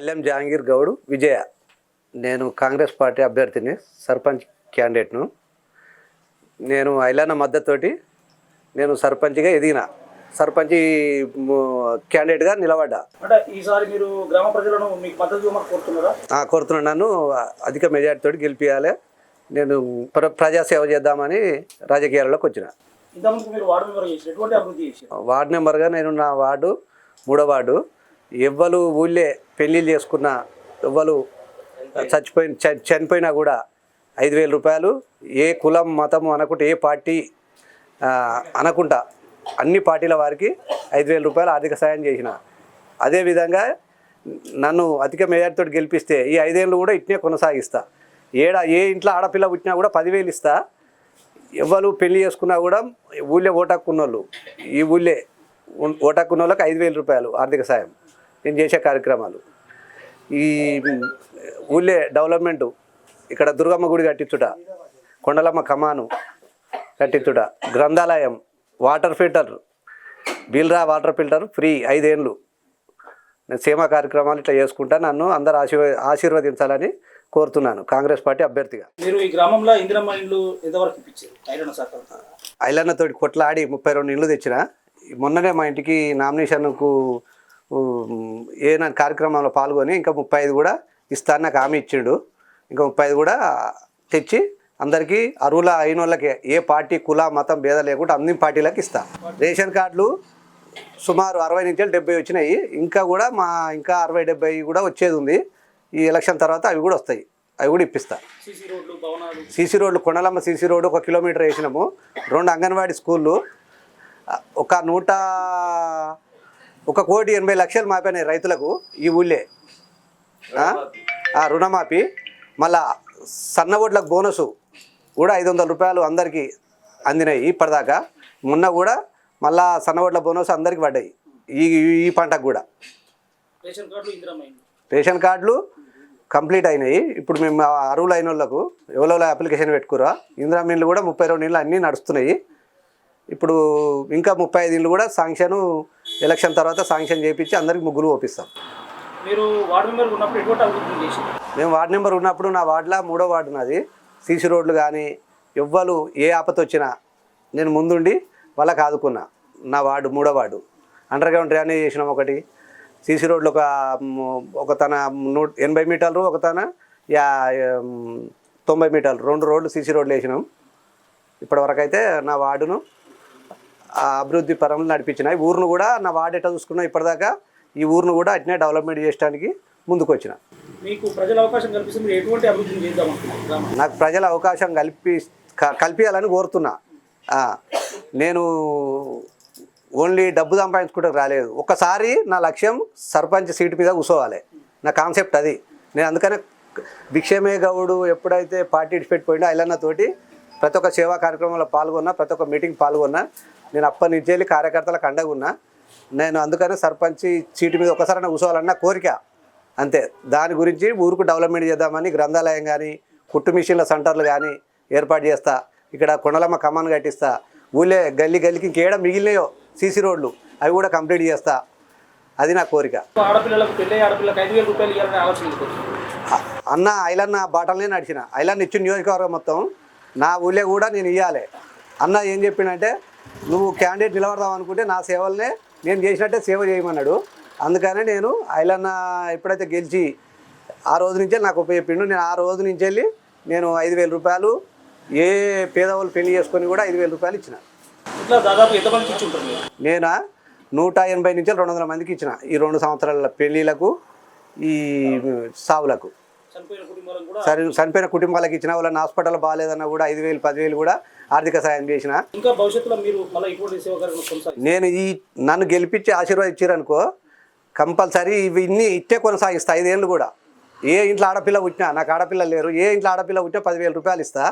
మల్లెం జహాంగీర్ గౌడ్ విజయ. నేను కాంగ్రెస్ పార్టీ అభ్యర్థిని, సర్పంచ్ క్యాండిడేట్ను. నేను ఐలన్న మద్దతుతోటి నేను సర్పంచ్గా ఎదిగిన, సర్పంచ్ క్యాండిడేట్గా నిలబడ్డా. అంటే ఈసారి మీరు గ్రామ ప్రజలను మీకు మద్దతు కోరుతున్నారా? కోరుతున్నాను. నన్ను అధిక మెజార్టీతో గెలిపించాలి. నేను ప్రజాసేవ చేద్దామని రాజకీయాల్లోకి వచ్చిన. ఇంతకుముందు మీరు వార్డు మెంబర్గా చేసి ఎటువంటి అభివృద్ధి చేశారు? వార్డు మెంబర్గా నేను నా వార్డు 3వ వార్డు. ఎవ్వరు ఊళ్ళే పెళ్ళిళ్ళు చేసుకున్న, ఎవ్వరు చనిపోయినా కూడా 5,000 రూపాయలు, ఏ కులం మతం అనకుంటే, ఏ పార్టీ అనకుంటా అన్ని పార్టీల వారికి 5,000 రూపాయలు ఆర్థిక సాయం చేసిన. అదేవిధంగా నన్ను అధిక మెజార్టీతో గెలిపిస్తే ఈ 5 ఏళ్ళు కూడా ఇట్నే కొనసాగిస్తా. ఏ ఇంట్లో ఆడపిల్ల పుట్టినా కూడా 10,000 ఇస్తా. ఎవరు పెళ్లి చేసుకున్నా కూడా ఊళ్ళే ఓటాక్కున్నోళ్ళు, ఈ ఊళ్ళే ఓటాక్కున్న వాళ్ళకి 5,000 రూపాయలు ఆర్థిక సాయం నేను చేసే కార్యక్రమాలు. ఈ ఊళ్ళే డెవలప్మెంటు, ఇక్కడ దుర్గమ్మ గుడి కట్టించుట, కొండలమ్మ కమాను కట్టించుట, గ్రంథాలయం, వాటర్ ఫిల్టర్, బీల్రా వాటర్ ఫిల్టర్ ఫ్రీ 5 ఏళ్ళు. నేను సేవా కార్యక్రమాలు ఇట్లా చేసుకుంటా. నన్ను అందరూ ఆశీర్వదించాలని కోరుతున్నాను కాంగ్రెస్ పార్టీ అభ్యర్థిగా. మీరు ఈ గ్రామంలో ఇందిరమ్మ ఇండ్లు ఎంతవరకు ఇప్పించారు? ఐలన్నతోటి కొట్లాడి 32 ఇండ్లు తెచ్చిన. మొన్ననే మా ఇంటికి నామినేషన్కు కార్యక్రమంలో పాల్గొని ఇంకా 35 కూడా ఇస్తాను నాకు హామీ ఇచ్చిండు. ఇంకా 35 కూడా తెచ్చి అందరికీ అర్హుల అయిన వాళ్ళకి, ఏ పార్టీ కుల మతం భేద లేకుండా అన్ని పార్టీలకు ఇస్తా. రేషన్ కార్డులు సుమారు 60 నుంచి 70 వచ్చినాయి. ఇంకా 60-70 కూడా వచ్చేది ఉంది. ఈ ఎలక్షన్ తర్వాత అవి కూడా వస్తాయి, అవి కూడా ఇప్పిస్తా. సీసీ రోడ్లు, కొండలమ్మ సీసీ రోడ్డు 1 కిలోమీటర్ వేసినాము. 2 అంగన్వాడీ స్కూళ్ళు, 1,80,00,000 మాపినాయి రైతులకు ఈ ఊళ్ళే. రుణమాఫీ, మళ్ళా సన్న ఓట్లకు బోనసు కూడా 500 రూపాయలు అందరికీ అందినాయి ఇప్పటిదాకా. మొన్న కూడా మళ్ళా సన్న ఓట్ల బోనస్ అందరికీ పడ్డాయి ఈ పంటకు కూడా. రేషన్ కార్డులు కంప్లీట్ అయినాయి. ఇప్పుడు మేము అర్హులు అయిన వాళ్ళకు ఎవరో అప్లికేషన్ పెట్టుకురా. ఇందిరమ్మ ఇండ్లు కూడా 32 ఇండ్లు అన్నీ నడుస్తున్నాయి. ఇప్పుడు ఇంకా 35 ఇండ్లు కూడా శాంక్షన్, ఎలక్షన్ తర్వాత శాంక్షన్ చేయించి అందరికి ముగ్గురు ఓపిస్తాం. మీరు వార్డు మెంబర్ ఉన్నప్పుడు ఎటువంటి అభివృద్ధి చేశారు? మేము వార్డు మెంబర్ ఉన్నప్పుడు నా వార్డులో 3వ వార్డు నాది. సీసీ రోడ్లు కానీ ఎవ్వరు ఏ ఆపత వచ్చినా నేను ముందుండి వాళ్ళకి ఆదుకున్నా. నా వార్డు 3వ వార్డు అండర్ గ్రౌండ్ డ్రైనేజ్ చేసినాం. ఒకటి సీసీ రోడ్లు ఒక తన 80 మీటర్లు, ఒక తన 90 మీటర్లు, 2 రోడ్లు సీసీ రోడ్లు వేసినాం. ఇప్పటివరకు అయితే నా వార్డును అభివృద్ధి పరంలో నడిపించిన. ఈ ఊరును కూడా నా వార్డు ఎట్లా చూసుకున్నా ఇప్పటిదాకా ఈ ఊరును కూడా అట్నే డెవలప్మెంట్ చేయడానికి ముందుకు వచ్చిన. మీకు ప్రజల అవకాశం కల్పిస్తే మీరు ఎటువంటి అభివృద్ధి చేద్దామనుకుంటున్నారు? నాకు ప్రజల అవకాశం కల్పించాలని కోరుతున్నా. నేను ఓన్లీ డబ్బు సంపాదించుకుంటూ రాలేదు. ఒక్కసారి నా లక్ష్యం సర్పంచ్ సీటు మీద కూర్చోవాలి. నా కాన్సెప్ట్ అది. నేను అందుకనే భిక్షమే గౌడు ఎప్పుడైతే పార్టీ ఇడిచిపెట్టిపోయిందో ఐలన్నతోటి ప్రతి ఒక్క సేవా కార్యక్రమంలో పాల్గొన్నా, ప్రతి ఒక్క మీటింగ్ పాల్గొన్నా. నేను అప్పటి నుంచి వెళ్ళి కార్యకర్తలకు అండగా ఉన్నా. నేను అందుకనే సర్పంచ్ సీటు మీద ఒకసారి కూర్చోవాలన్న కోరిక అంతే. దాని గురించి ఊరుకు డెవలప్మెంట్ చేద్దామని గ్రంథాలయం కానీ, కుట్టు మిషన్ల సెంటర్లు కానీ ఏర్పాటు చేస్తా. ఇక్కడ కొండలమ్మ కమాన్ కట్టిస్తా. ఊళ్ళే గల్లీకి ఇంకేడ మిగిలినాయో సీసీ రోడ్లు అవి కూడా కంప్లీట్ చేస్తా. అది నా కోరిక. అన్న ఐలన్న బాటలనే నడిచిన. ఐలన్న ఇచ్చిన నియోజకవర్గం మొత్తం నా ఊళ్ళే కూడా నేను ఇవ్వాలి. అన్న ఏం చెప్పిండంటే, నువ్వు క్యాండిడేట్ నిలబడదాం అనుకుంటే నా సేవలనే నేను చేసినట్టే సేవ చేయమన్నాడు. అందుకనే నేను ఐలన్న ఎప్పుడైతే గెలిచి ఆ రోజు నుంచే నాకు ఉపయోగపిండు. నేను ఆ రోజు నుంచి వెళ్ళి నేను 5,000 రూపాయలు ఏ పేదవాళ్ళు పెళ్లి చేసుకొని కూడా 5,000 రూపాయలు ఇచ్చిన. నేను 180 నుంచి 200 మందికి ఇచ్చిన. ఈ 2 సంవత్సరాల పెళ్ళిళ్ళకు, ఈ సావులకు, చనిపోయిన కుటుంబాలకు ఇచ్చిన. వాళ్ళని హాస్పిటల్ బాగాలేదన్నా కూడా 5,000, 10,000 కూడా ఆర్థిక సాయం చేసిన. ఇంకా భవిష్యత్తులో మీరు నేను నన్ను గెలిపించి ఆశీర్వదించారనుకో, కంపల్సరీ ఇవన్నీ ఇట్టే కొనసాగిస్తా 5 ఏళ్ళు కూడా. ఏ ఇంట్లో ఆడపిల్ల పుట్టినా, నాకు ఆడపిల్ల లేరు, ఏ ఇంట్లో ఆడపిల్ల పుట్టినా 10,000 రూపాయలు ఇస్తా.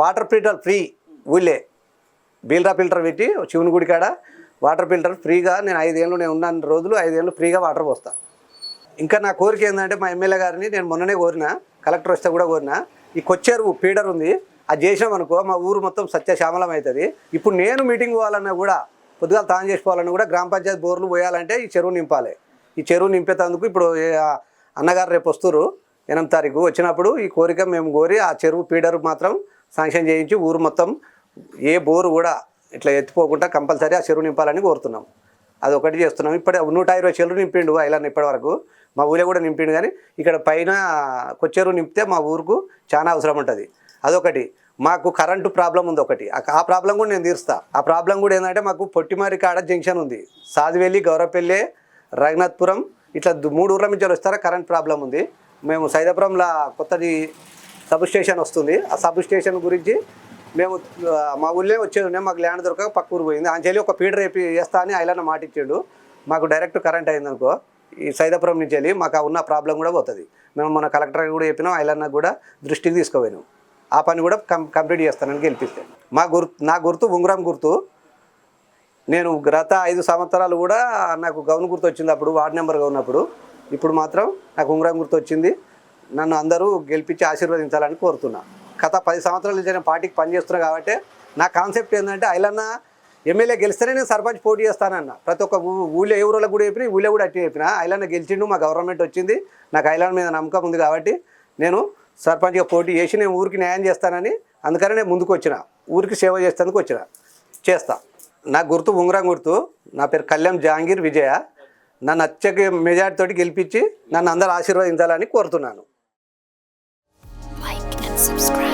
వాటర్ ఫిల్టర్ ఫ్రీ ఊళ్ళే. బీల్రా ఫిల్టర్ పెట్టి శివుని గుడి కాడ వాటర్ ఫిల్టర్ ఫ్రీగా నేను 5 ఏళ్ళు నేను ఉన్న రోజులు 5 ఏళ్ళు ఫ్రీగా వాటర్ పోస్తా. ఇంకా నా కోరిక ఏంటంటే, మా ఎమ్మెల్యే గారిని నేను మొన్ననే కోరినా, కలెక్టర్ వస్తే కూడా కోరినా, ఈ కొచ్చేరు ఫీడర్ ఉంది, అది చేసినాం అనుకో మా ఊరు మొత్తం సత్యశ్యామలం అవుతుంది. ఇప్పుడు నేను మీటింగ్ పోవాలన్నా కూడా, పొద్దుగా తాను చేసుకోవాలన్నా కూడా గ్రామ పంచాయతీ బోర్లు పోయాలంటే ఈ చెరువు నింపాలి. ఈ చెరువు నింపేందుకు ఇప్పుడు అన్నగారు రేపు వస్తురు 8వ తారీఖు వచ్చినప్పుడు ఈ కోరిక మేము కోరి ఆ చెరువు పీడర్ మాత్రం శాంక్షన్ చేయించి ఊరు మొత్తం ఏ బోరు కూడా ఇట్లా ఎత్తిపోకుండా కంపల్సరీ ఆ చెరువు నింపాలని కోరుతున్నాం. అది ఒకటి చేస్తున్నాం. ఇప్పటి 120 చెరువు నింపిండు ఐలాండ్ ఇప్పటి వరకు. మా ఊళ్ళో కూడా నింపిండు, కానీ ఇక్కడ పైన కొచ్చెరువు నింపితే మా ఊరుకు చాలా అవసరం ఉంటుంది. అదొకటి. మాకు కరెంటు ప్రాబ్లం ఉంది ఒకటి, ఆ ప్రాబ్లం కూడా నేను తీరుస్తా. ఆ ప్రాబ్లం కూడా ఏంటంటే మాకు పొట్టిమారి కాడ జంక్షన్ ఉంది, సాదివెల్లి, గౌరవపల్లి, రఘునాథ్పురం ఇట్లా 3 ఊర్ల నుంచి వస్తారా కరెంట్ ప్రాబ్లం ఉంది. మేము సైదాపురంలో కొత్తది సబ్ స్టేషన్ వస్తుంది. ఆ సబ్ స్టేషన్ గురించి మేము మా ఊళ్ళో వచ్చేది ఉన్నాయి, మాకు ల్యాండ్ దొరకక పక్క ఊరు పోయింది. అంచెల్లి ఒక ఫీడర్ వేస్తా అని ఐలాండ్ మాట ఇచ్చాడు. మాకు డైరెక్ట్ కరెంట్ అయిందనుకో ఈ సైదాపురం నుంచి వెళ్ళి మాకు ఉన్న ప్రాబ్లం కూడా పోతుంది. మేము మన కలెక్టర్ కూడా చెప్పినాం, ఐలాండ్ కూడా దృష్టికి తీసుకుపోయినాం. ఆ పని కూడా కంప్లీట్ చేస్తానని గెలిపిస్తే. నా గుర్తు ఉంగరం గుర్తు. నేను గత 5 సంవత్సరాలు కూడా నాకు గౌన్ గుర్తు వచ్చింది, అప్పుడు వార్డు నెంబర్గా ఉన్నప్పుడు. ఇప్పుడు మాత్రం నాకు ఉంగరం గుర్తు వచ్చింది. నన్ను అందరూ గెలిపించి ఆశీర్వదించాలని కోరుతున్నా. గత 10 సంవత్సరాల నుంచి నేను పార్టీకి పనిచేస్తున్నా కాబట్టి నా కాన్సెప్ట్ ఏంటంటే ఐలన్న ఎమ్మెల్యే గెలిస్తేనే నేను సర్పంచ్ పోటీ చేస్తానన్న. ప్రతి ఒక్క ఊళ్ళో ఏ ఊళ్ళో కూడా చెప్పిన, ఊళ్ళో కూడా అట్టి చెప్పిన. ఐలన్న గెలిచిండు, మా గవర్నమెంట్ వచ్చింది, నాకు ఐలాండ్ మీద నమ్మకం ఉంది కాబట్టి నేను సర్పంచ్గా పోటీ చేసి నేను ఊరికి న్యాయం చేస్తానని, అందుకని నేను ముందుకు వచ్చిన, ఊరికి సేవ చేసేందుకు చేస్తా. నా గుర్తు ఉంగరం గుర్తు. నా పేరు కళ్యాణ్ జహాంగీర్ విజయ. నన్ను అత్యక మెజార్టీతోటి గెలిపించి నన్ను అందరూ ఆశీర్వదించాలని కోరుతున్నాను. Like and subscribe.